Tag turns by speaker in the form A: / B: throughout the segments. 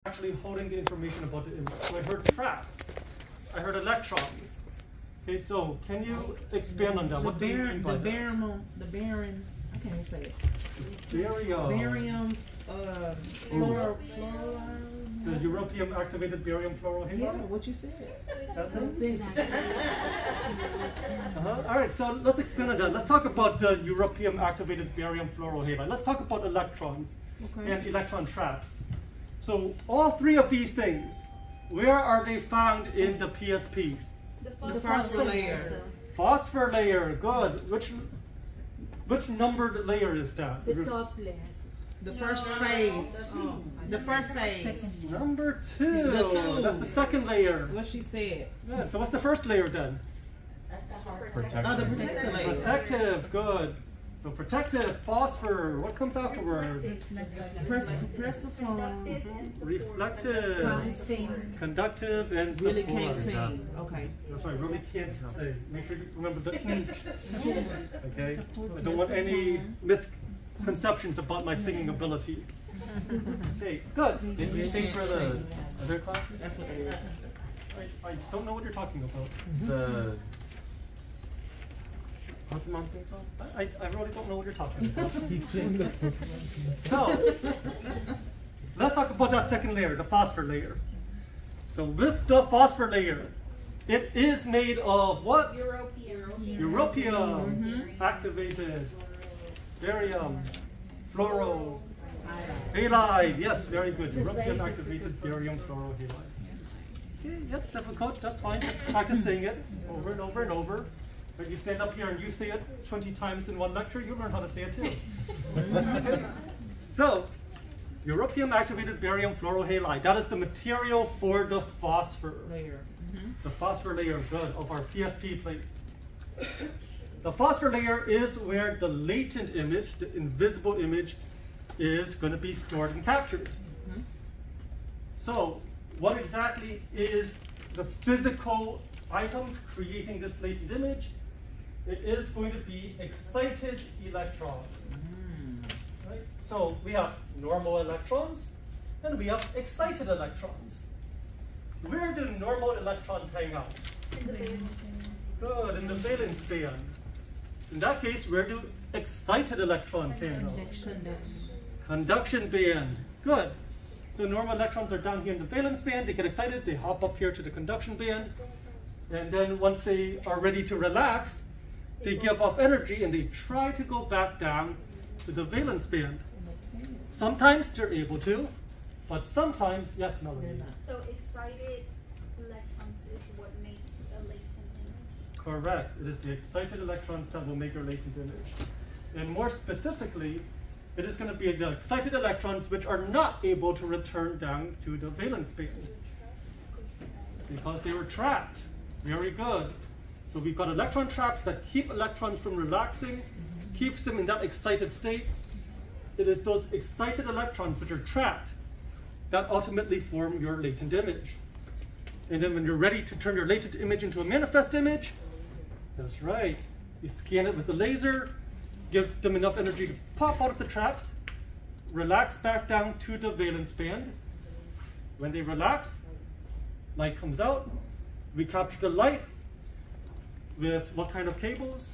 A: actually holding the information about the image. So I heard trap. I heard electrons. Okay, so can you expand on that? What do you mean by that?
B: The barium, I can't even say it.
A: Barium.
B: Fluoride.
A: The European activated barium fluorohalide?
B: Yeah, what you said.
A: All right, so let's expand on that. Let's talk about the European activated barium fluorohalide. Let's talk about electrons and electron traps. So all three of these things, where are they found in the PSP?
B: The phosphor layer.
A: Phosphor layer, good. Which numbered layer is that?
C: The top layer.
B: The first phase. The first phase.
A: Number 2. That's the second layer.
B: What she said.
A: Good. So what's the first layer then?
C: That's the heart.
D: Protection.
B: Oh, the protector layer.
A: Protective, good. So protective, phosphor. What comes afterward?
B: Pressiform.
A: Reflective, conductive, and
B: Really
A: support.
B: can't sing. Okay.
A: That's right, really can't say. Make sure you remember the okay? I don't want any misconceptions about my singing ability. Okay, good.
D: Did you sing for the other classes?
B: That's what it is.
A: I don't know what you're talking about.
D: The Pokemon thing song?
A: I really don't know what you're talking about.
E: He's saying that.
A: So, let's talk about that second layer, the phosphor layer. So with the phosphor layer, it is made of what? Europium, activated barium, fluorohalide. Yes, very good. Europium activated barium fluorohalide. Okay, that's difficult. That's fine. Just practice saying it over and over and over. When you stand up here and you say it 20 times in one lecture, you learn how to say it too. So, Europium activated barium fluorohalide. That is the material for the phosphor
B: Layer.
A: The phosphor layer, good, of our PSP plate. The phosphor layer is where the latent image, the invisible image, is going to be stored and captured. So, what exactly is the physical items creating this latent image? It is going to be excited electrons. Right? So we have normal electrons and we have excited electrons. Where do normal electrons hang out? Good, in the valence band. In that case, where do excited electrons hang out? Conduction band. Good. So normal electrons are down here in the valence band. They get excited, they hop up here to the conduction band. And then once they are ready to relax, they give off energy and they try to go back down to the valence band. Sometimes they're able to, but sometimes, yes, Melanie?
C: So excited electrons is what makes a latent image?
A: Correct. It is the excited electrons that will make your latent image. And more specifically, it is going to be the excited electrons which are not able to return down to the valence band because they were trapped. Very good. So we've got electron traps that keep electrons from relaxing, keeps them in that excited state. It is those excited electrons which are trapped that ultimately form your latent image. And then when you're ready to turn your latent image into a manifest image, that's right, you scan it with the laser, gives them enough energy to pop out of the traps, relax back down to the valence band. When they relax, light comes out. We capture the light with what kind of cables?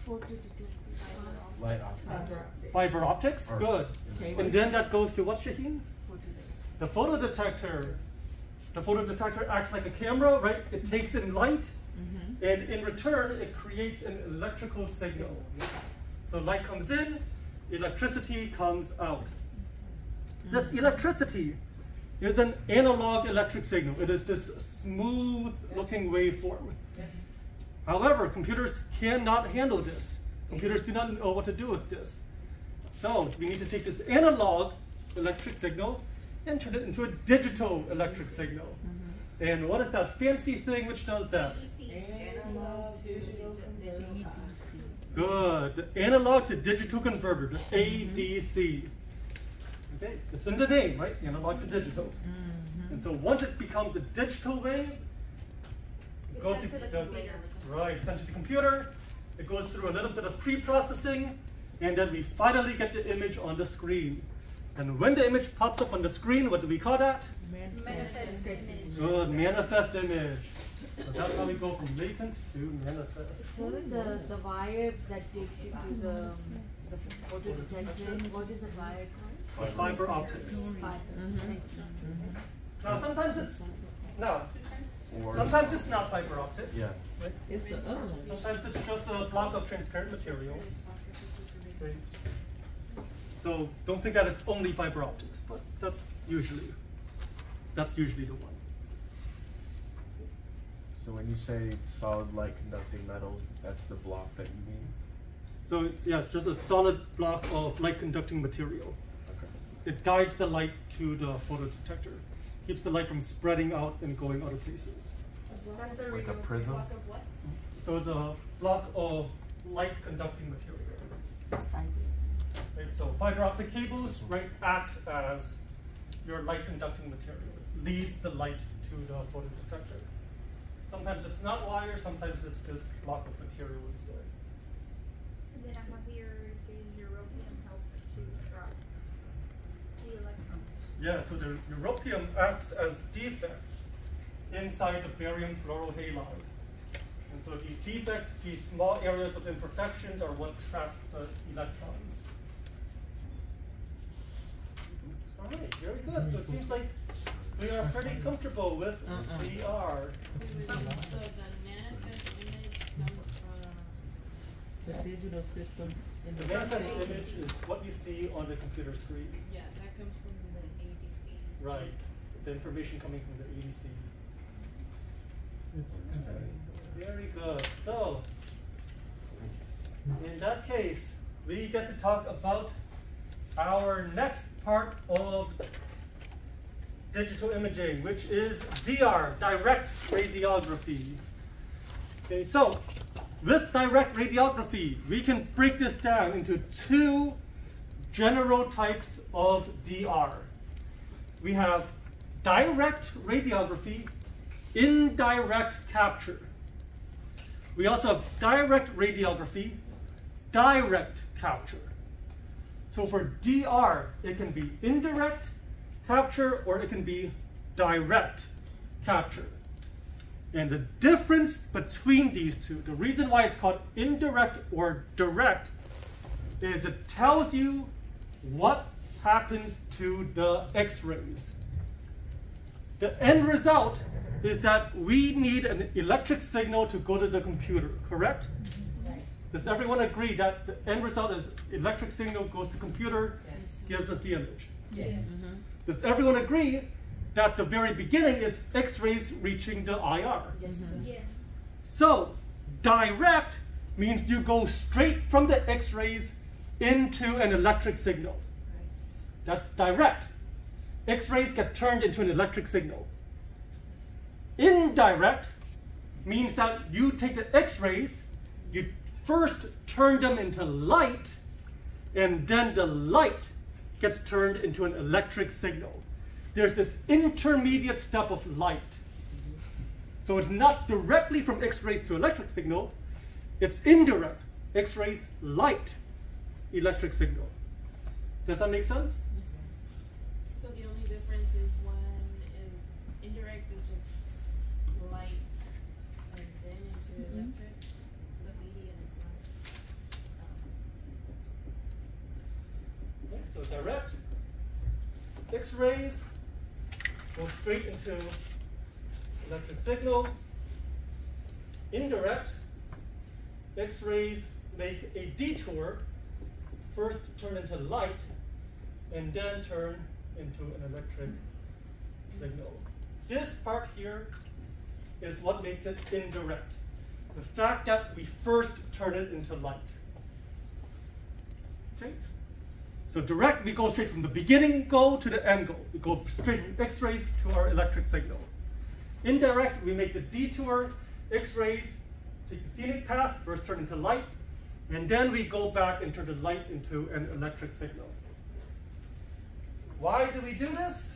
D: Light optics.
A: Fiber optics, good. And then that goes to what, Shaheen? The photodetector. The photodetector acts like a camera, right? It takes in light, and in return, it creates an electrical signal. So light comes in, electricity comes out. This electricity is an analog electric signal. It is this smooth-looking waveform. However, computers cannot handle this. Computers do not know what to do with this. So we need to take this analog electric signal and turn it into a digital electric signal. And what is that fancy thing which does that?
B: Analog digital converter.
A: Good. The analog to digital converter, the ADC. Okay, it's in the name, right? Analog to digital. And so once it becomes a digital wave, it goes to the right, sent to the computer. It goes through a little bit of pre-processing, and then we finally get the image on the screen. And when the image pops up on the screen, what do we call that?
C: Manifest image.
A: Good, manifest image. So that's how we go from latent to manifest.
E: So the wire that takes you to the photo detector, what is the wire called?
A: Fiber optics. Now sometimes it's not fiber optics.
D: Yeah.
A: Right?
B: It's the other one.
A: Sometimes it's just a block of transparent material. Okay. So don't think that it's only fiber optics, but that's usually the one.
D: So when you say solid light conducting metal, that's the block that you mean?
A: So yeah, it's just a solid block of light conducting material.
D: Okay.
A: It guides the light to the photodetector, keeps the light from spreading out and going other places.
C: That's the
D: Like a
C: real
D: prism?
C: block of what?
A: So it's a block of light conducting material.
E: It's fiber.
A: Right, so fiber optic cables act as your light conducting material. It leads the light to the photodetector. Sometimes it's not wire, sometimes it's this block of material instead.
C: And then I'm here saying europium helps to trap the electron.
A: Yeah, so the europium acts as defects inside the barium fluorohalide. And so these defects, these small areas of imperfections, are what trap the electrons. All right, very good. So it seems like we are pretty comfortable with CR.
F: So the manifest image comes from,
B: The digital system in
A: The
B: the
A: manifest image is what you see on the computer screen.
F: yeah, that comes from the ADCs.
A: Right. The information coming from the ADC.
D: It's
A: Very good. So, in that case, we get to talk about our next part of digital imaging, which is DR, direct radiography. Okay, so with direct radiography, we can break this down into two general types of DR. We have direct radiography, indirect capture. We also have direct radiography, direct capture. So for DR, it can be indirect capture or it can be direct capture. And the difference between these two, the reason why it's called indirect or direct, is it tells you what happens to the X-rays. The end result is that we need an electric signal to go to the computer, correct? Does everyone agree that the end result is electric signal goes to computer, gives us the image?
B: Yes.
A: Does everyone agree that the very beginning is X-rays reaching the IR?
E: Yes, sir.
C: Yeah.
A: So direct means you go straight from the X-rays into an electric signal. That's direct. X-rays get turned into an electric signal. Indirect means that you take the X-rays, you first turn them into light, and then the light gets turned into an electric signal. There's this intermediate step of light. So it's not directly from X-rays to electric signal, it's indirect. X-rays, light, electric signal. Does that make sense?
F: So the only difference is one is indirect is just light and then into electric. The medium is not.
A: Okay, so direct, X-rays go straight into electric signal. Indirect, X-rays make a detour, first turn into light, and then turn into an electric signal. This part here is what makes it indirect. The fact that we first turn it into light. Okay? So direct, we go straight from the beginning goal to the end goal. We go straight from X-rays to our electric signal. Indirect, we make the detour, X-rays, take the scenic path, first turn into light, and then we go back and turn the light into an electric signal. Why do we do this?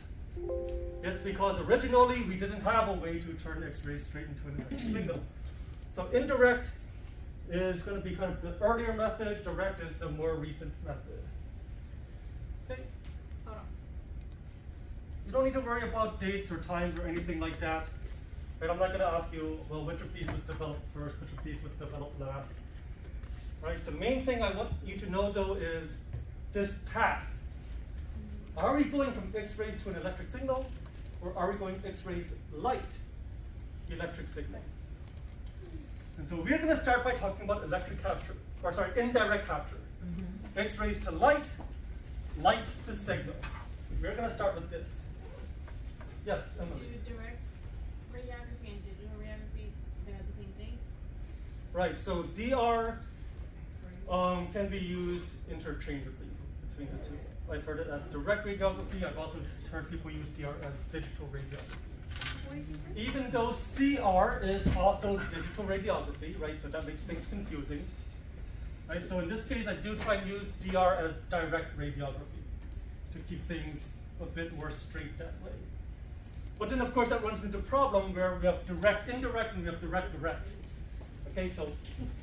A: It's because originally we didn't have a way to turn X-rays straight into an electric signal. So indirect is going to be kind of the earlier method, direct is the more recent method. Okay.
C: Hold
A: you don't need to worry about dates or times or anything like that. Right? I'm not going to ask you, well, which of these was developed first, which of these was developed last. Right? The main thing I want you to know, though, is this path. Are we going from X-rays to an electric signal, or are we going X-rays light electric signal? And so we're going to start by talking about indirect capture. X-rays to light, light to signal. We're going to start with this. Yes, Emily.
F: Do direct radiography and digital radiography, they have the same thing?
A: Right, so DR can be used interchangeably between the two. I've heard it as direct radiography. I've also heard people use DR as digital radiography. Even though CR is also digital radiography, right? So that makes things confusing. Right? So in this case, I do try and use DR as direct radiography to keep things a bit more straight that way. But then, of course, that runs into a problem where we have direct, indirect, and we have direct, direct. Okay, so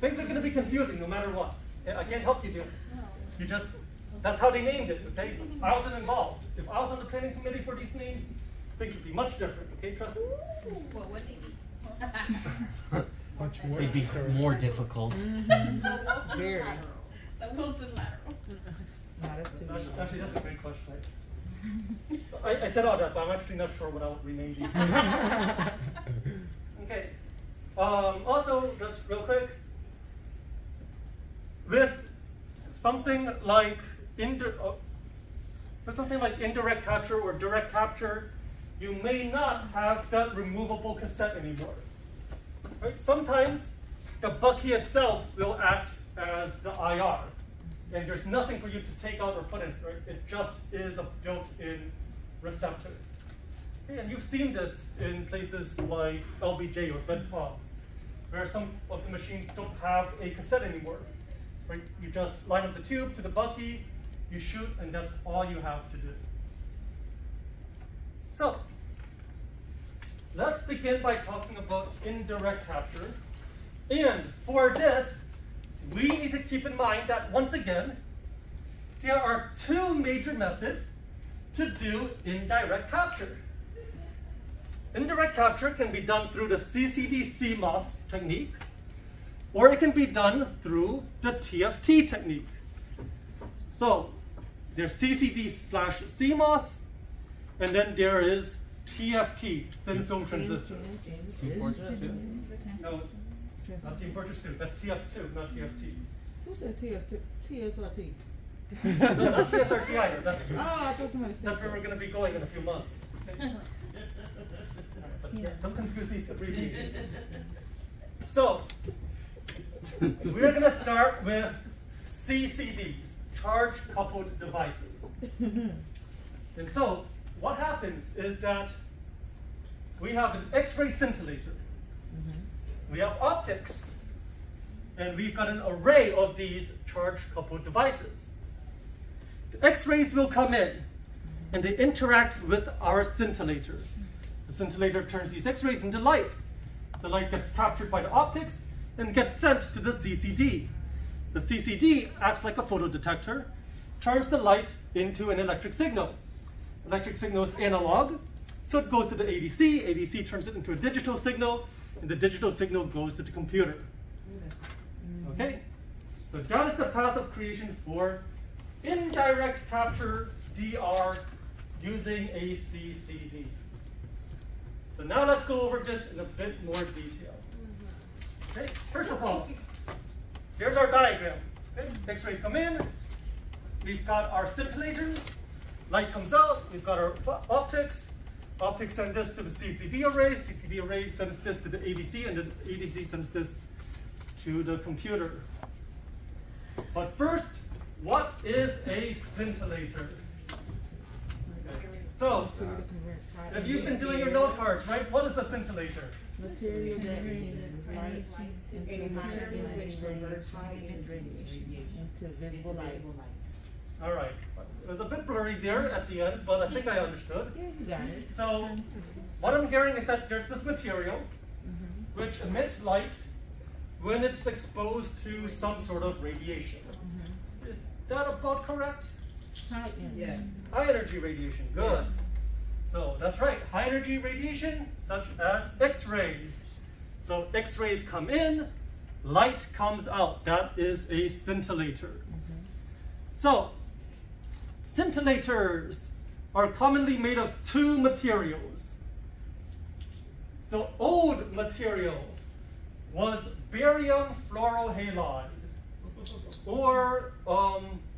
A: things are going to be confusing no matter what. I can't help you, Jim. You just, that's how they named it, okay? I wasn't involved. If I was on the planning committee for these names, things would be much different, okay? Trust me.
F: What would they be?
D: Much more.
G: It'd be more difficult.
B: Very.
F: The Wilson lateral.
B: No, that's too easy.
A: Actually, that's a great question. I said all that, but I'm actually not sure what I would rename these. Okay. Also, just real quick, with something like indirect capture or direct capture, you may not have that removable cassette anymore. Right? Sometimes the bucky itself will act as the IR, and there's nothing for you to take out or put in. Right? It just is a built-in receptor. Okay, and you've seen this in places like LBJ or BedTalk, where some of the machines don't have a cassette anymore. Right? You just line up the tube to the bucky, you shoot, and that's all you have to do. So, let's begin by talking about indirect capture. And for this, we need to keep in mind that, once again, there are two major methods to do indirect capture. Indirect capture can be done through the CCD-CMOS technique, or it can be done through the TFT technique. So there's CCD/CMOS, and then there is TFT, thin film transistor.
D: Team Fortress 2?
A: No, not Team Fortress 2, that's TF2, not TFT.
B: Who said TSRT?
A: No, not TSRT either. That's,
B: Oh, I thought somebody said
A: that's where we're going to be going in a few months. But yeah, don't confuse these abbreviations. So, we're going to start with CCDs, charge-coupled devices. And so, what happens is that we have an X-ray scintillator, we have optics, and we've got an array of these charge-coupled devices. The X-rays will come in, and they interact with our scintillator. The scintillator turns these X-rays into light. The light gets captured by the optics and gets sent to the CCD. The CCD acts like a photodetector, turns the light into an electric signal. Electric signal is analog, so it goes to the ADC. ADC turns it into a digital signal, and the digital signal goes to the computer. Okay, so that is the path of creation for indirect capture DR using a CCD. So now let's go over this in a bit more detail. Okay, first of all, here's our diagram. Okay? X-rays come in, we've got our scintillator, light comes out, we've got our optics. Optics send this to the CCD array sends this to the ADC, and the ADC sends this to the computer. But first, what is a scintillator? So, if you've been doing your note cards, right, what is a scintillator?
B: Material that emits light into high energy radiation into visible light.
A: All right. It was a bit blurry there at the end, but I think I understood.
B: Yeah, you got it.
A: So, what I'm hearing is that there's this material which emits light when it's exposed to some sort of radiation. Is that about correct?
B: High energy.
H: Yes.
A: High energy radiation, good. So that's right, high energy radiation such as X-rays. So X-rays come in, light comes out. That is a scintillator. So scintillators are commonly made of two materials. The old material was barium fluorohalide or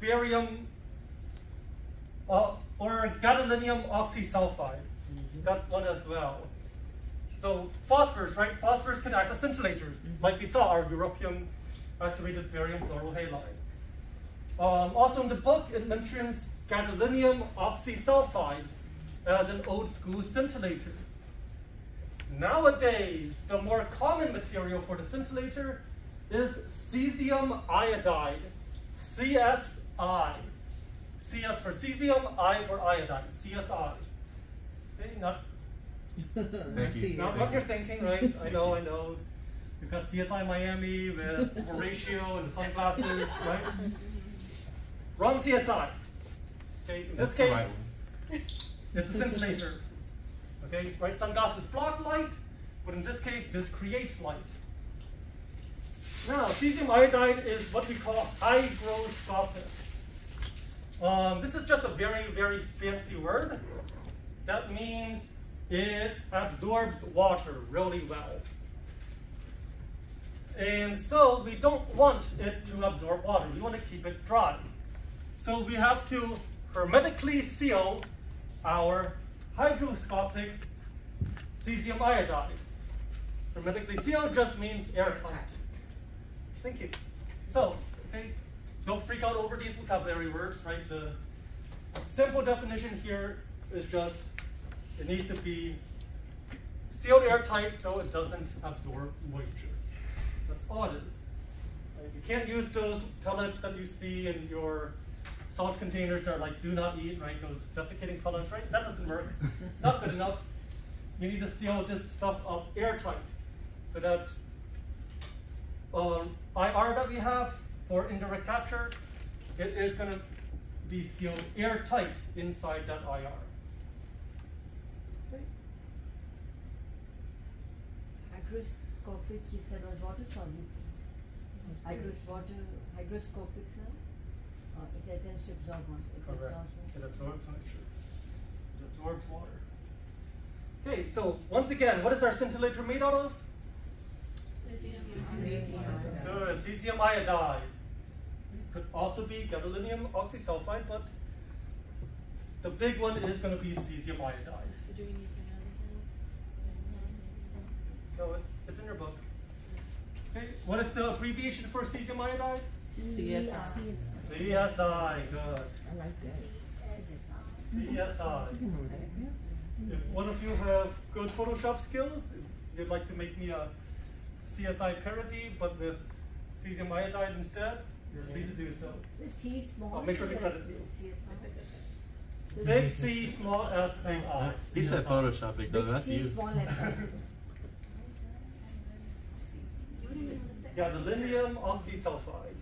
A: barium or gadolinium oxysulfide. That one as well. So phosphors, right? Phosphors can act as scintillators, like we saw our europium activated barium fluorohalide. Also in the book, it mentions gadolinium oxysulfide as an old school scintillator. Nowadays, the more common material for the scintillator is cesium iodide, CSI. CS for cesium, I for iodine, CSI. Okay, not what you're thinking, right? I know. You've got CSI Miami with Horatio and the sunglasses, right? Wrong CSI. Okay, in this case, it's a scintillator. Okay, right? Sunglasses block light, but in this case, this creates light. Now, cesium iodide is what we call hygroscopic. This is just a very, very fancy word. That means it absorbs water really well. And so we don't want it to absorb water. We want to keep it dry. So we have to hermetically seal our hygroscopic cesium iodide. Hermetically sealed just means airtight. Thank you. So, okay, don't freak out over these vocabulary words, right? The simple definition here is just it needs to be sealed airtight so it doesn't absorb moisture. That's all it is. Right? You can't use those pellets that you see in your salt containers that are like do not eat, right? Those desiccating pellets, right? That doesn't work. Not good enough. You need to seal this stuff up airtight so that IR that we have for indirect capture, it is going to be sealed airtight inside that IR. Okay.
E: Hygroscopic, you said, was water soluble. Hygroscopic, sir? It tends to absorb water.
A: Correct. It absorbs moisture. It absorbs water. Okay, so once again, what is our scintillator made out of? Good, cesium iodide. It could also be gadolinium oxysulfide, but the big one is going to be cesium iodide.
F: So do we need to know
A: No, it's in your book. Okay, what is the abbreviation for cesium iodide?
B: CSI.
A: CSI, good.
B: I like that.
A: CSI. If one of you have good Photoshop skills, if you'd like to make me a CSI parody, but with cesium iodide instead, you're free to do so.
E: The C small.
A: I'll make sure to credit you.
E: CSI.
A: Big C, small s, big I.
D: He said
A: CSI.
D: photoshopping though,
E: Big
D: that's
E: C,
D: you.
E: small s.
A: Gadolinium oxysulfide.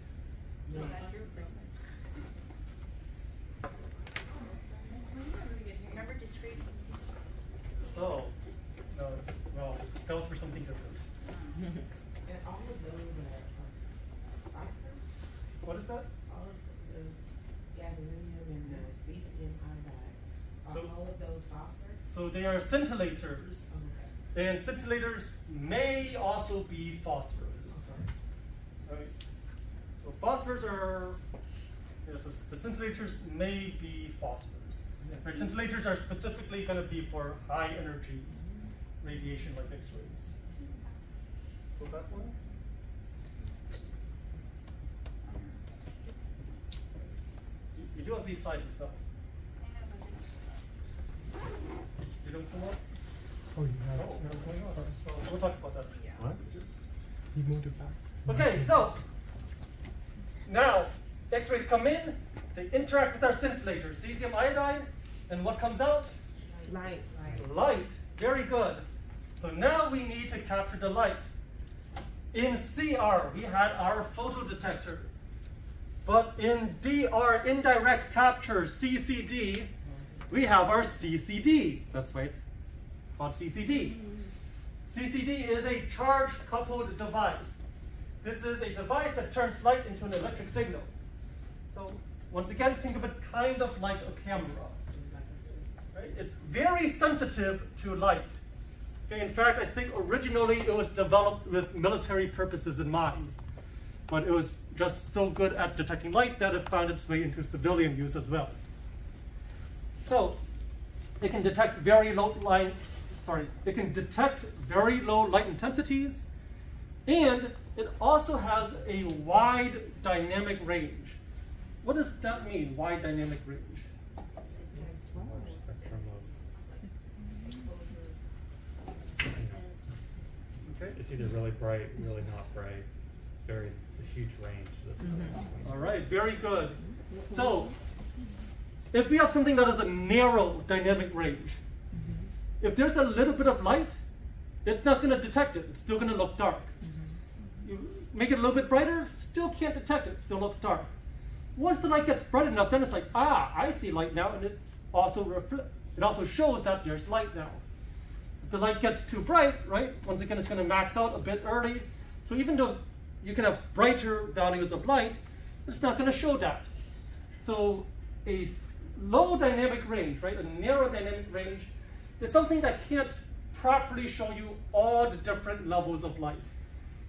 C: Remember discrete?
A: Oh, no, well, that was for something different.
G: And all of those are phosphorus?
A: What is that?
G: All of the gadolinium and the cesium iodide, are
A: So-
G: all of those phosphorus?
A: So they are scintillators,
G: Okay.
A: and scintillators may also be phosphorus. Right. So phosphors are, yes, so the scintillators may be phosphors. Right, scintillators are specifically going to be for high energy radiation like X-rays. Go back one. You do have these slides as well. You don't come up?
H: Oh, you have.
A: Oh, what's going on? Oh, we'll talk about that.
D: What?
H: He moved it back.
A: Okay, so now X-rays come in, they interact with our scintillator, cesium iodide, and what comes out?
B: Light.
A: Light. Very good. So now we need to capture the light. In CR, we had our photodetector. But in DR, indirect capture, CCD, we have our CCD. That's why it's called CCD. CCD is a charged coupled device. This is a device that turns light into an electric signal. So once again, think of it kind of like a camera. Right? It's very sensitive to light. Okay, in fact, I think originally it was developed with military purposes in mind, but it was just so good at detecting light that it found its way into civilian use as well. So it can detect very low light, it can detect very low light intensities, and it also has a wide dynamic range. What does that mean, wide dynamic range?
H: Spectrum
A: Okay.
H: of, it's either really bright, really not bright. It's very a huge range.
A: All right, very good. So if we have something that is a narrow dynamic range, if there's a little bit of light, it's not going to detect it. It's still going to look dark. You make it a little bit brighter, still can't detect it. Still looks dark. Once the light gets bright enough, then it's like, ah, I see light now, and it also shows that there's light now. If the light gets too bright, right, once again, it's going to max out a bit early. So even though you can have brighter values of light, it's not going to show that. So a low dynamic range, right, a narrow dynamic range, is something that can't properly show you all the different levels of light.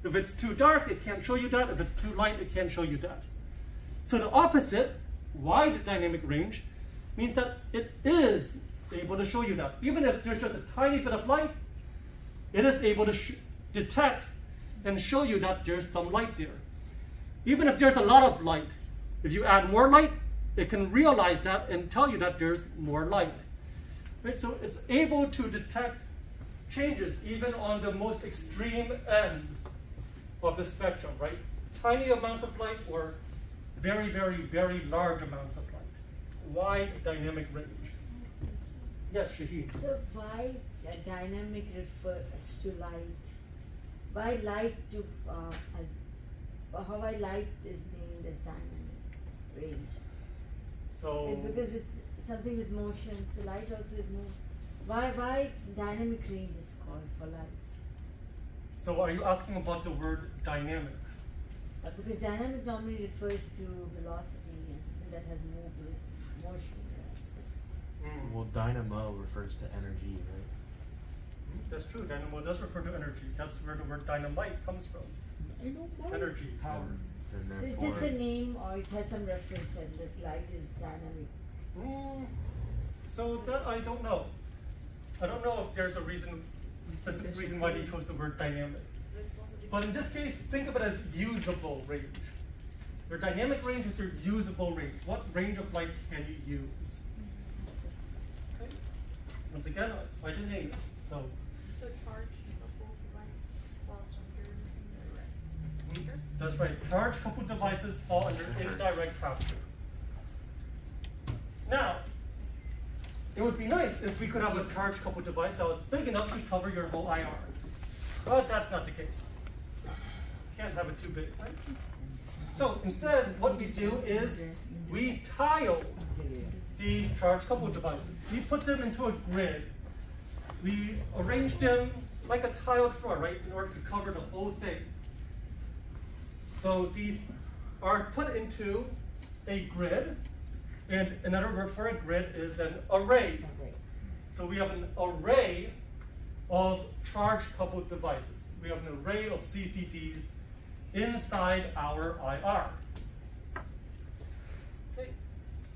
A: If it's too dark, it can't show you that. If it's too light, it can't show you that. So the opposite, wide dynamic range, means that it is able to show you that. Even if there's just a tiny bit of light, it is able to detect and show you that there's some light there. Even if there's a lot of light, if you add more light, it can realize that and tell you that there's more light. Right? So it's able to detect changes even on the most extreme ends of the spectrum, right? Tiny amounts of light or very, very, very large amounts of light. Wide dynamic range. Yes, Shahid.
E: So why dynamic refers to light? Why light to why light is named as dynamic range?
A: So
E: Because it's something with motion, so light also is motion. Why dynamic range is called for light?
A: So are you asking about the word dynamic?
E: Because dynamic normally refers to velocity and something that has movement, motion. Right?
D: Well, dynamo refers to energy, right?
A: That's true. Dynamo does refer to energy. That's where the word dynamite comes from. Energy, power.
D: And
E: So it's just a name, or it has some reference that light is dynamic.
A: So that I don't know. I don't know if there's a specific reason why they chose the word dynamic. But in this case, think of it as usable range. Your dynamic range is your usable range. What range of light can you use? Okay. Once again, I didn't name it. So
C: charged coupled device falls under indirect.
A: that's right. Charged coupled devices fall under indirect capture. Now, it would be nice if we could have a charged coupled device that was big enough to cover your whole IR. But that's not the case. Can't have it too big, right? So instead, what we do is we tile these charged coupled devices. We put them into a grid. We arrange them like a tiled floor, right, in order to cover the whole thing. So these are put into a grid, and another word for a grid is an array. So we have an array of charged coupled devices. We have an array of CCDs inside our IR. Okay.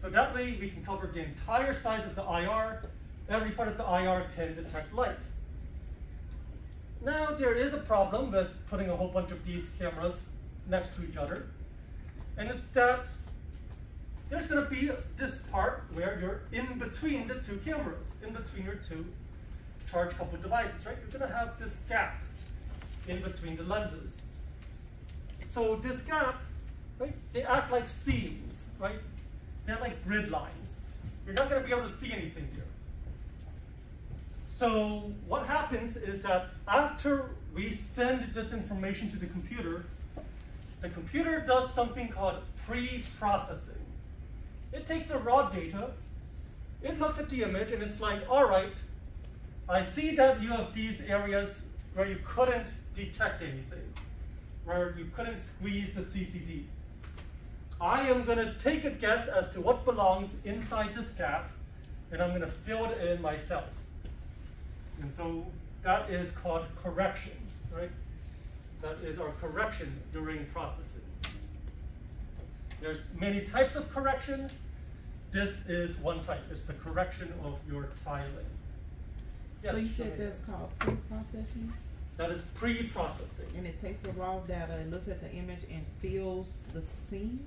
A: So that way we can cover the entire size of the IR. Every part of the IR can detect light. Now there is a problem with putting a whole bunch of these cameras next to each other. And it's that there's going to be this part where you're in between the two cameras, in between your two charged coupled devices, right? You're going to have this gap in between the lenses. So this gap, right, they act like seams, right? They're like grid lines. You're not going to be able to see anything here. So what happens is that after we send this information to the computer does something called pre-processing. It takes the raw data it looks at the image and it's like, all right, I see that you have these areas where you couldn't detect anything, where you couldn't squeeze the CCD. I am going to take a guess as to what belongs inside this gap, and I'm going to fill it in myself. And so that is called correction, right? That is our correction during processing. There's many types of correction. This is one type. It's the correction of your tiling. Yes,
B: So you said
A: Shamika.
B: that's called pre-processing?
A: That is pre-processing.
B: And it takes the raw data and looks at the image and fills the seam?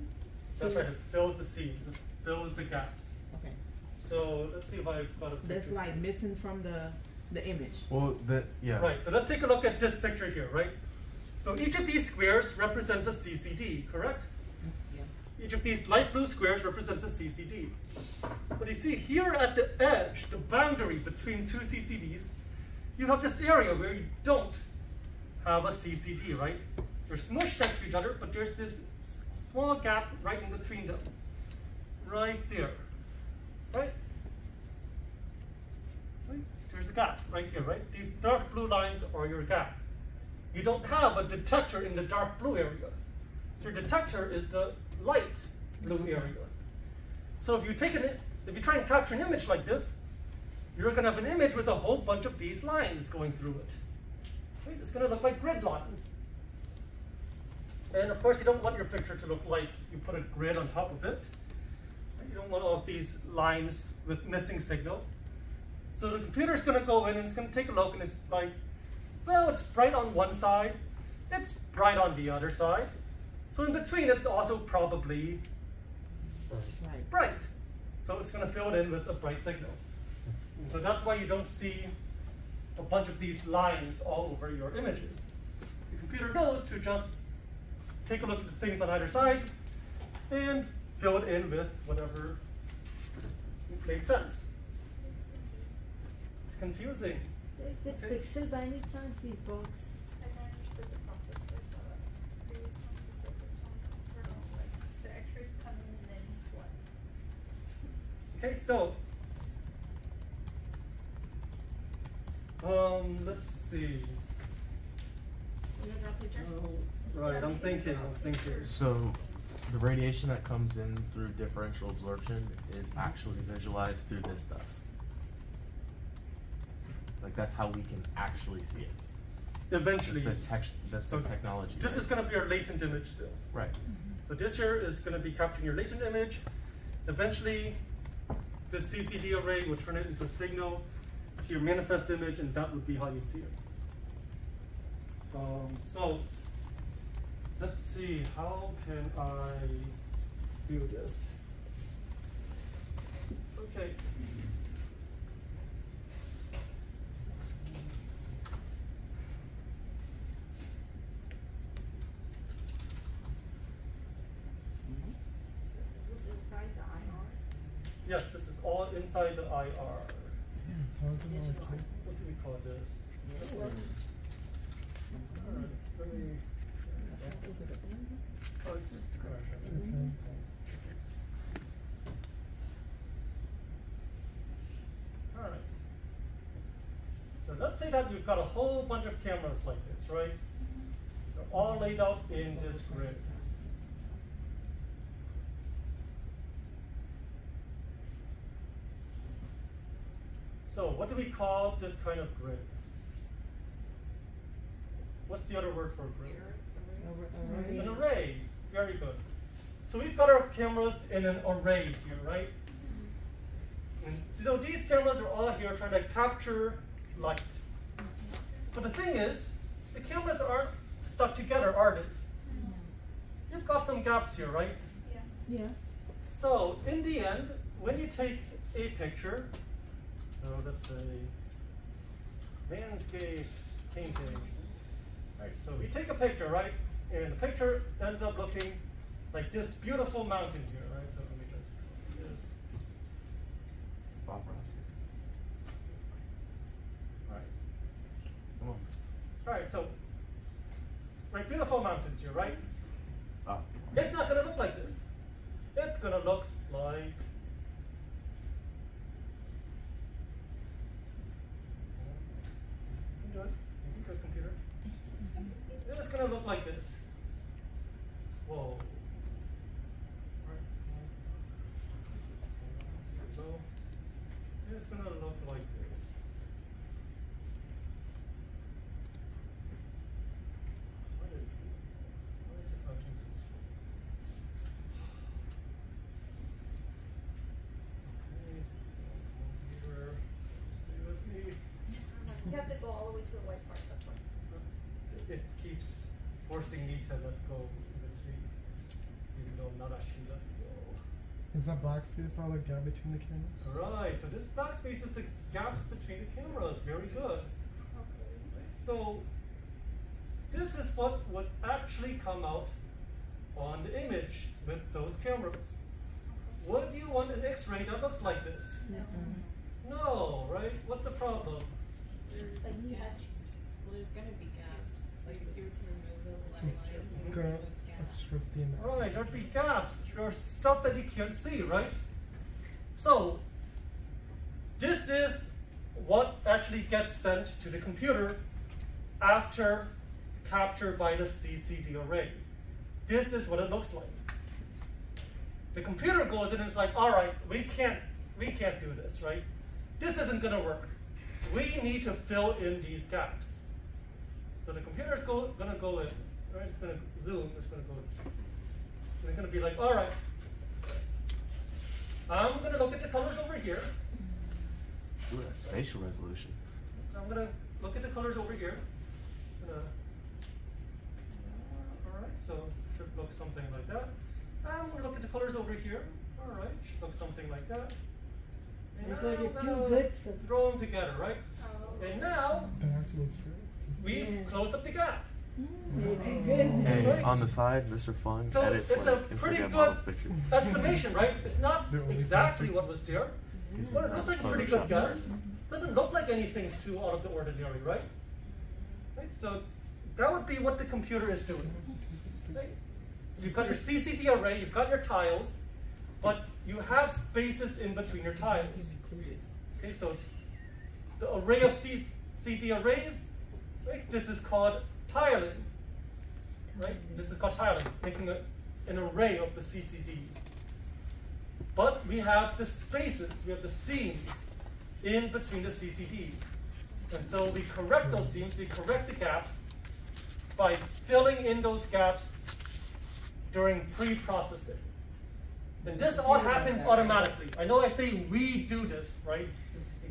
A: That's right, it fills the seams, it fills the gaps.
B: Okay.
A: So let's see if I've got a picture.
B: That's like missing from the image.
D: Well, yeah.
A: Right, so let's take a look at this picture here, right? So each of these squares represents a CCD, correct?
B: Yeah.
A: Each of these light blue squares represents a CCD. But you see here at the edge, the boundary between two CCDs, you have this area where you don't have a CCD, right? They're smushed next to each other, but there's this small gap right in between them. Right there, right? There's a gap right here, right? These dark blue lines are your gap. You don't have a detector in the dark blue area. Your detector is the light blue area. So if you try and capture an image like this, you're going to have an image with a whole bunch of these lines going through it. Right? It's going to look like grid lines. And of course, you don't want your picture to look like you put a grid on top of it. You don't want all of these lines with missing signal. So the computer's going to go in and it's going to take a look and it's like, well, it's bright on one side, it's bright on the other side. So in between, it's also probably
B: Right.
A: bright. So it's going to fill it in with a bright signal. And so that's why you don't see a bunch of these lines all over your images. The computer knows to just take a look at the things on either side and fill it in with whatever makes sense. It's confusing.
E: So is it
A: Okay.
E: pixel by any chance, these box?
C: And then understood the process with the previous one, with this one, for like the x-rays come in and then what?
A: Okay, so let's see.
C: You guys draw a picture?
A: Right, I'm thinking.
D: So the radiation that comes in through differential absorption is actually visualized through this stuff. Like that's how we can actually see it.
A: Eventually.
D: That's
A: So
D: the technology.
A: This
D: right?
A: is going to be our latent image still.
D: Right.
A: So this here is going to be capturing your latent image. Eventually, this CCD array will turn it into a signal to your manifest image, and that would be how you see it. So let's see, how can I do this? Okay.
C: Is this inside the IR?
A: Yes, this is all inside the IR. What do we call this? Alright, let me. Oh, it's just Alright. So let's say that you've got a whole bunch of cameras like this, right? They're all laid out in this grid. So what do we call this kind of grid? What's the other word for grid?
B: Array.
A: An array. Very good. So we've got our cameras in an array here, right? And so these cameras are all here trying to capture light. But the thing is, the cameras aren't stuck together, are they? You've got some gaps here, right?
C: Yeah.
B: Yeah.
A: So in the end, when you take a picture, so let's say landscape painting. Right, so we take a picture, right? And the picture ends up looking like this beautiful mountain here, right? So let me just do this.
D: Bob Ross.
A: All right.
D: Come on.
A: All right, so right, beautiful mountains here, right?
D: Oh.
A: It's not going to look like this. It's going to look like to the computer. It's gonna look like this. Whoa. So it's gonna look like this. Why is it not successful? Okay, computer, stay with me.
C: You have to go all the way to the white part, that's why.
A: It keeps forcing me to let go in between, even though I'm not actually letting go.
I: Is that black space all the gap between the cameras?
A: Right, so this black space is the gaps between the cameras. Very good. So this is what would actually come out on the image with those cameras. Would you want an X-ray that looks like this? No, right? What's the problem?
F: There's
C: Like you had
F: well, there's gonna be gaps. Like if you were to remove those black
I: It's
F: lines, it would
I: gonna
F: remove gaps.
I: obstruct the image.
A: Right, there'd be gaps. There's stuff that you can't see, right? So this is what actually gets sent to the computer after captured by the CCD array. This is what it looks like. The computer goes in and it's like, all right, we can't do this, right? This isn't gonna work. We need to fill in these gaps. So the computer is gonna go in, right? It's gonna zoom, it's gonna go in. And it's gonna be like, all right, I'm gonna look at the colors over here.
D: Ooh, that's spatial resolution.
A: I'm gonna look at the colors over here. All right, so should look something like that. I'm gonna look at the colors over here. All right, should look something like that. And
E: You got your
A: I'm
E: two
A: gonna
E: bits of-
A: throw them together, right? And now
I: That actually looks great.
A: we've
E: Yeah.
A: closed up the gap.
E: Very good.
D: Hey,
A: Right.
D: on the side, Mr. Phung
A: So
D: edits
A: it's a
D: like
A: pretty
D: Instagram
A: good
D: models pictures.
A: estimation, right? It's not
I: They're only
A: exactly
I: plastics.
A: what was there,
D: Using
A: but it looks like a pretty good
D: Photoshop.
A: guess. Doesn't look like anything's too out of the ordinary, right? Right. So that would be what the computer is doing. Right? You've got your CCD array, you've got your tiles, but you have spaces in between your tiles. Okay, so the array of CCD arrays, right? This is called tiling. Right? This is called tiling, making an array of the CCDs. But we have the spaces, we have the seams in between the CCDs. And so we correct those seams, we correct the gaps by filling in those gaps during pre-processing. And this all happens automatically. I know I say we do this, right?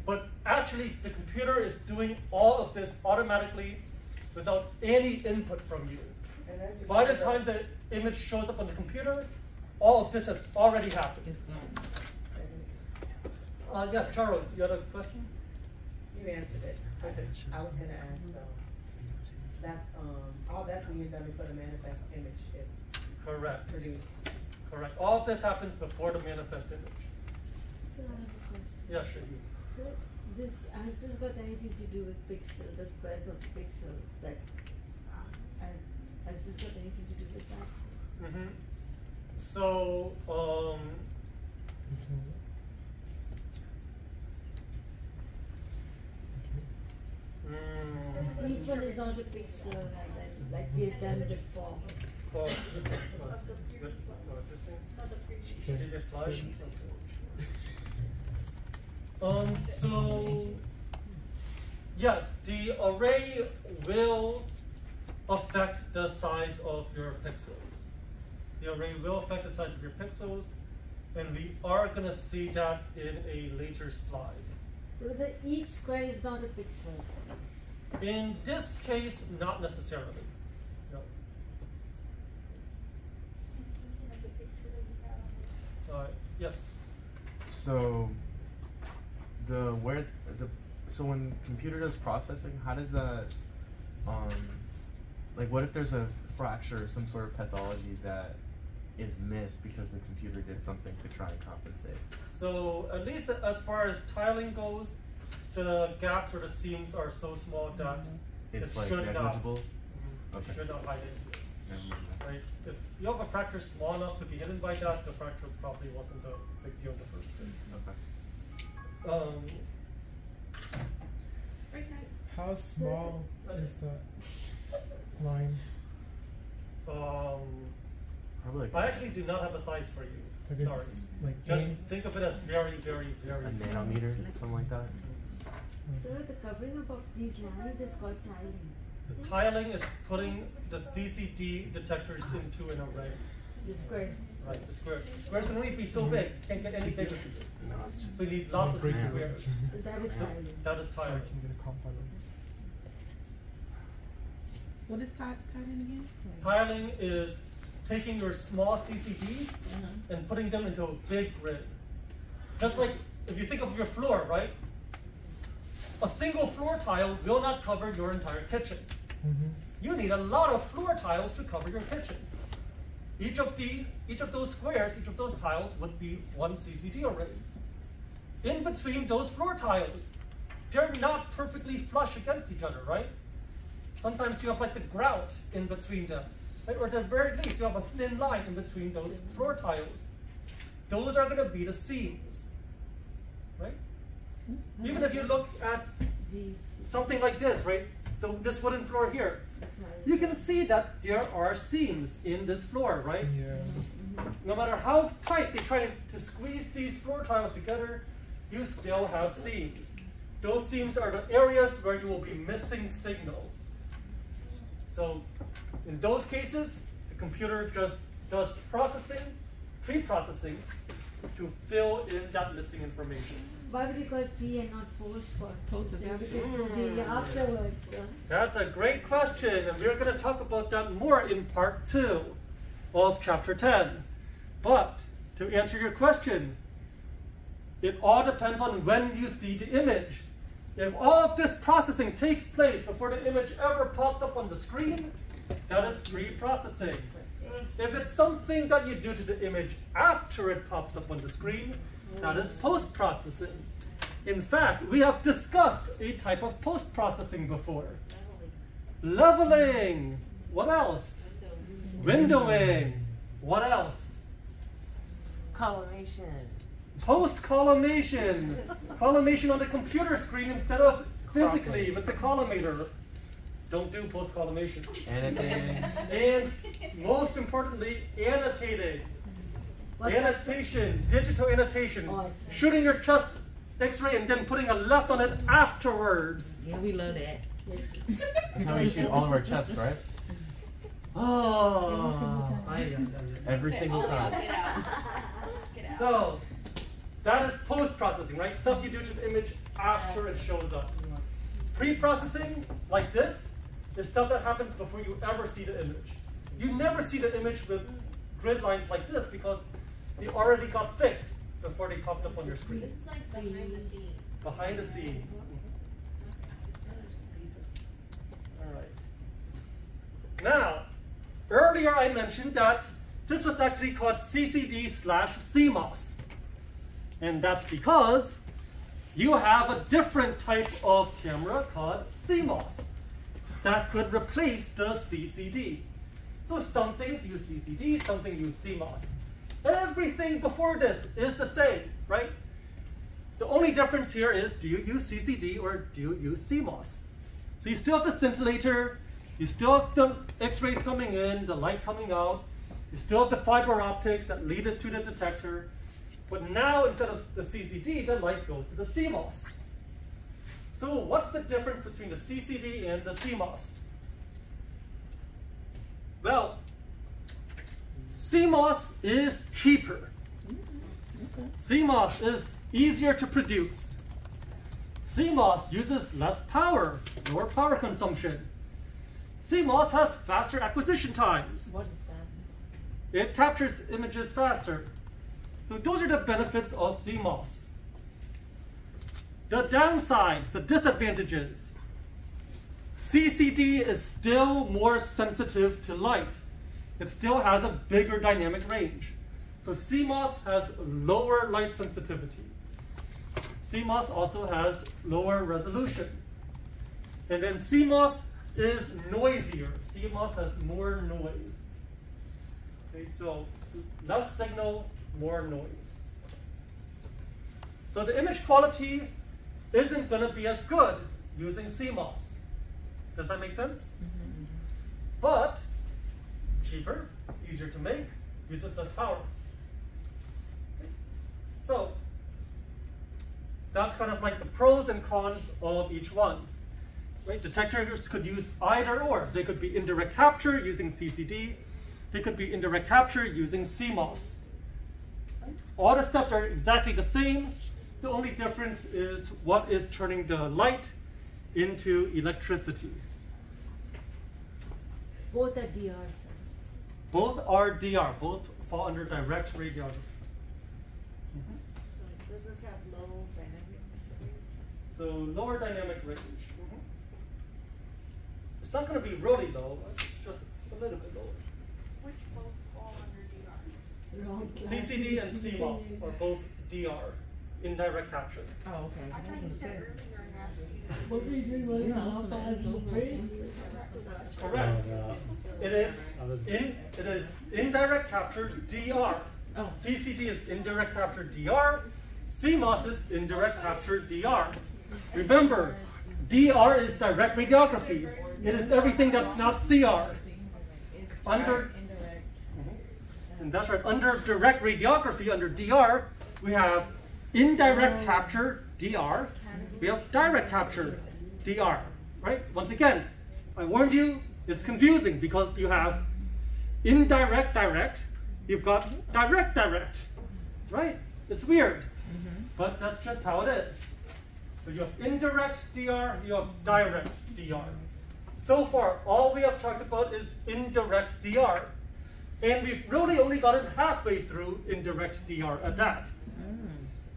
A: But actually the computer is doing all of this automatically without any input from you. By the time the image shows up on the computer, all of this has already happened. Yes, Charo, you had a question?
G: You answered it.
A: Okay.
G: I was gonna ask, that's, all that's being done before the manifest image is
A: Correct.
G: produced.
A: Correct. All of this happens before the manifest image.
E: So I have a question.
A: Yeah, sure. You.
E: So has this got anything to do with the squares of the pixels that, has this got anything to do with that?
A: Mm-hmm. So,
E: Each one is not a pixel like we have done before.
A: oh,
C: Of the previous slide.
A: this thing?
C: Not the previous.
A: Previous slide? So, yes, the array will affect the size of your pixels. The array will affect the size of your pixels, and we are going to see that in a later slide.
E: So each square is not a pixel.
A: In this case, not necessarily. No.
C: He's thinking of the picture that you had on this.
A: Yes.
D: So so when computer does processing, how does that like what if there's a fracture or some sort of pathology that is missed because the computer did something to try and compensate?
A: So at least as far as tiling goes, the gaps or the seams are so small that
D: It's
A: it
D: like
A: should
D: negligible?
A: not.
D: Okay.
A: Should not hide it.
D: Never mind that.
A: Right? If you have a fracture small enough to be hidden by that, the fracture probably wasn't a big deal in the first place.
D: Okay.
A: Um,
F: Break time.
I: How small is that line?
D: Probably
A: I actually do not have a size for you.
I: Like it's
A: Sorry.
I: like
A: Just
I: eight?
A: think of it as very, very, very
D: a
A: small.
D: nanometer, something like that.
E: Sir, the covering up of these lines is called tiling.
A: The tiling is putting the CCD detectors into an array.
E: The squares.
A: Right, the squares. The squares can only be so big, can't get any bigger than this.
D: No, it's just
A: So you need lots of big
D: Yeah.
A: squares.
E: That is
A: So
E: tiling.
A: that is
I: I
A: tiling.
I: can get a compound.
B: What is tiling again?
A: Tiling is taking your small CCDs and putting them into a big grid. Just like if you think of your floor, right? A single floor tile will not cover your entire kitchen. You need a lot of floor tiles to cover your kitchen. Each of those squares, each of those tiles would be one CCD array. In between those floor tiles, they're not perfectly flush against each other, right? Sometimes you have like the grout in between them, right? Or at the very least, you have a thin line in between those floor tiles. Those are going to be the seams, right? Even if you look at
E: These.
A: something like this, right? This wooden floor here, you can see that there are seams in this floor, right?
I: Yeah.
A: No matter how tight they try to squeeze these floor tiles together, you still have seams. Those seams are the areas where you will be missing signal. So in those cases, the computer just does processing, pre-processing, to fill in that missing information.
E: Why would you call it pre and not post for post? Yeah, because it will be afterwards.
A: That's a great question, and we're going to talk about that more in part 2 of chapter 10. But to answer your question, it all depends on when you see the image. If all of this processing takes place before the image ever pops up on the screen, that is pre-processing. If it's something that you do to the image after it pops up on the screen, that is post-processing. In fact, we have discussed a type of post-processing before. Leveling. What else? Windowing. What else?
B: Collimation.
A: Post-collimation. Collimation on the computer screen instead of physically with the collimator. Don't do post-collimation.
D: Annotating.
A: And most importantly, annotating.
E: What's that?
A: Annotation, digital annotation.
E: Oh, I see.
A: Shooting your chest X-ray and then putting a left on it afterwards.
B: Yeah, we love that.
E: Yes.
D: That's how we shoot all of our tests, right?
A: Oh,
D: Every single time.
C: Get out. Just get out.
A: So, that is post-processing, right? Stuff you do to the image after it shows up. Pre-processing, like this, is stuff that happens before you ever see the image. You never see the image with grid lines like this because they already got fixed before they popped up on your screen.
F: This is like behind the scenes.
A: Behind the scenes. All right. Now, earlier I mentioned that this was actually called CCD/CMOS. And that's because you have a different type of camera called CMOS that could replace the CCD. So some things use CCD, some things use CMOS. Everything before this is the same, right? The only difference here is, do you use CCD or do you use CMOS? So you still have the scintillator, you still have the X-rays coming in, the light coming out, you still have the fiber optics that lead it to the detector, but now instead of the CCD, the light goes to the CMOS. So what's the difference between the CCD and the CMOS? Well, CMOS is cheaper. CMOS is easier to produce. CMOS uses less power, lower power consumption. CMOS has faster acquisition times.
E: What is that?
A: It captures images faster. So those are the benefits of CMOS. The downsides, the disadvantages. CCD is still more sensitive to light. It still has a bigger dynamic range. So CMOS has lower light sensitivity. CMOS also has lower resolution. And then CMOS is noisier. CMOS has more noise. Okay, so less signal, more noise. So the image quality isn't going to be as good using CMOS. Does that make sense? But cheaper, easier to make, uses less power. Okay. So that's kind of like the pros and cons of each one. Right? Detectors could use either or. They could be indirect capture using CCD. They could be indirect capture using CMOS. Right? All the steps are exactly the same. The only difference is what is turning the light into electricity.
E: Both are DR, sir.
A: Both are DR. Both fall under direct radiography.
B: So does this have low dynamic range?
A: So lower dynamic range. It's not going to be really low. It's just a little bit lower.
C: Which both fall under DR?
E: Wrong
A: CCD and CMOS are both DR, indirect capture.
B: Oh, okay.
C: I thought you said earlier in that.
E: What we do was how fast the brain.
A: Correct. It is indirect capture DR.
B: Oh.
A: CCD is indirect capture DR. CMOS is indirect capture DR. Remember, DR is direct radiography. It is everything that's not CR. Under, and that's right, under direct radiography, under DR, we have indirect capture DR. We have direct capture DR, right? Once again, I warned you, it's confusing because you have indirect direct, you've got direct direct, right? It's weird, but that's just how it is. So you have indirect DR, you have direct DR. So far, all we have talked about is indirect DR. And we've really only gotten halfway through indirect DR at that.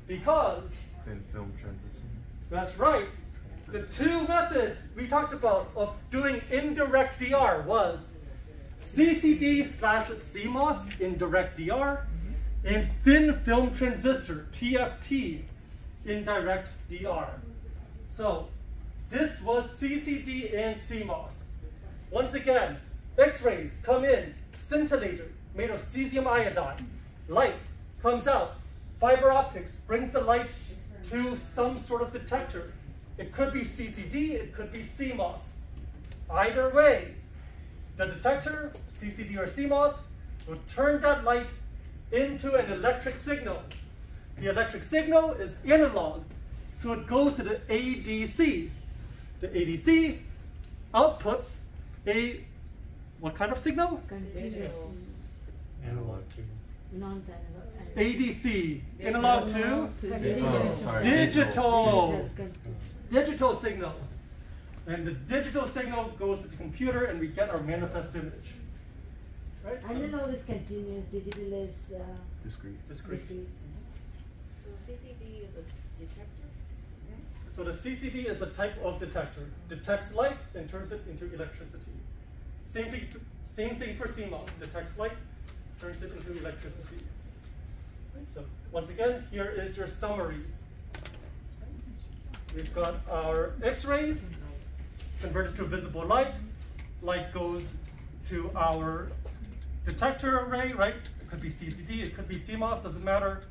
A: Because,
D: Thin film transition.
A: that's right, the two methods we talked about of doing indirect DR was CCD/CMOS indirect DR and thin film transistor, TFT, indirect DR. So this was CCD and CMOS. Once again, X-rays come in, scintillator made of cesium iodide. Light comes out. Fiber optics brings the light to some sort of detector. It could be CCD, it could be CMOS. Either way, the detector, CCD or CMOS, will turn that light into an electric signal. The electric signal is analog, so it goes to the ADC. The ADC outputs a, what kind of signal?
E: Continuous.
H: Analog to.
E: Non-analog.
A: ADC, analog to
E: Continuous.
D: sorry.
A: digital. Digital signal. And the digital signal goes to the computer and we get our manifest image. Right?
E: Analog is continuous, digital is
D: Discrete.
A: Discrete.
E: discrete.
B: So CCD is a detector?
A: So the CCD is a type of detector. Detects light and turns it into electricity. Same thing for CMOS. Detects light, turns it into electricity. Right, so once again, here is your summary. We've got our X-rays converted to visible light. Light goes to our detector array, right? It could be CCD, it could be CMOS, doesn't matter.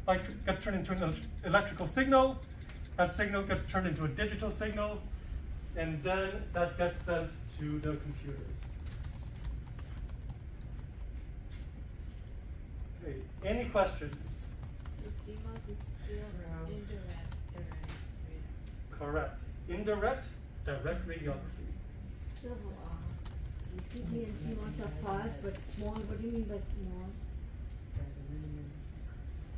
A: Light gets turned into an electrical signal. That signal gets turned into a digital signal, and then that gets sent to the computer. Okay, any questions?
F: So CMOS is still indirect.
A: Correct. Indirect, direct radiography.
E: So CCD and CMOS are fast but small. What do you mean by small?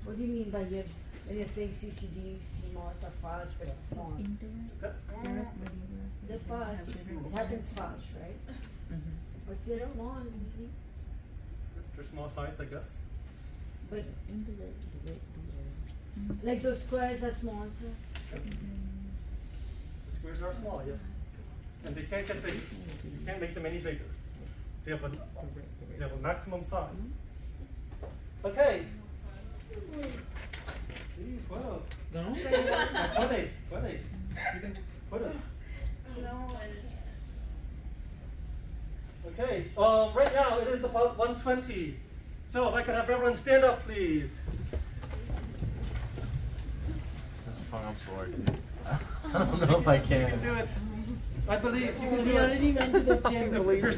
E: What do you mean by when you're saying CCD, CMOS are fast but small? They're fast. It happens fast, right? But they're small.
A: They're small sized, I guess.
E: But like those squares are small, sir.
A: The squares are small, yes. And they can't get big. You can't make them any bigger. They have a maximum size. Okay. Well,
B: No?
A: funny. You can put us.
C: No,
A: Okay. Right now it is about 1:20. So if I could have everyone stand up, please.
D: Mr. Phung, I'm sorry, dude. I don't know if I
A: You can
D: can.
A: do it. I believe you can
B: We
A: do it.
B: already went to the gym.
A: If you're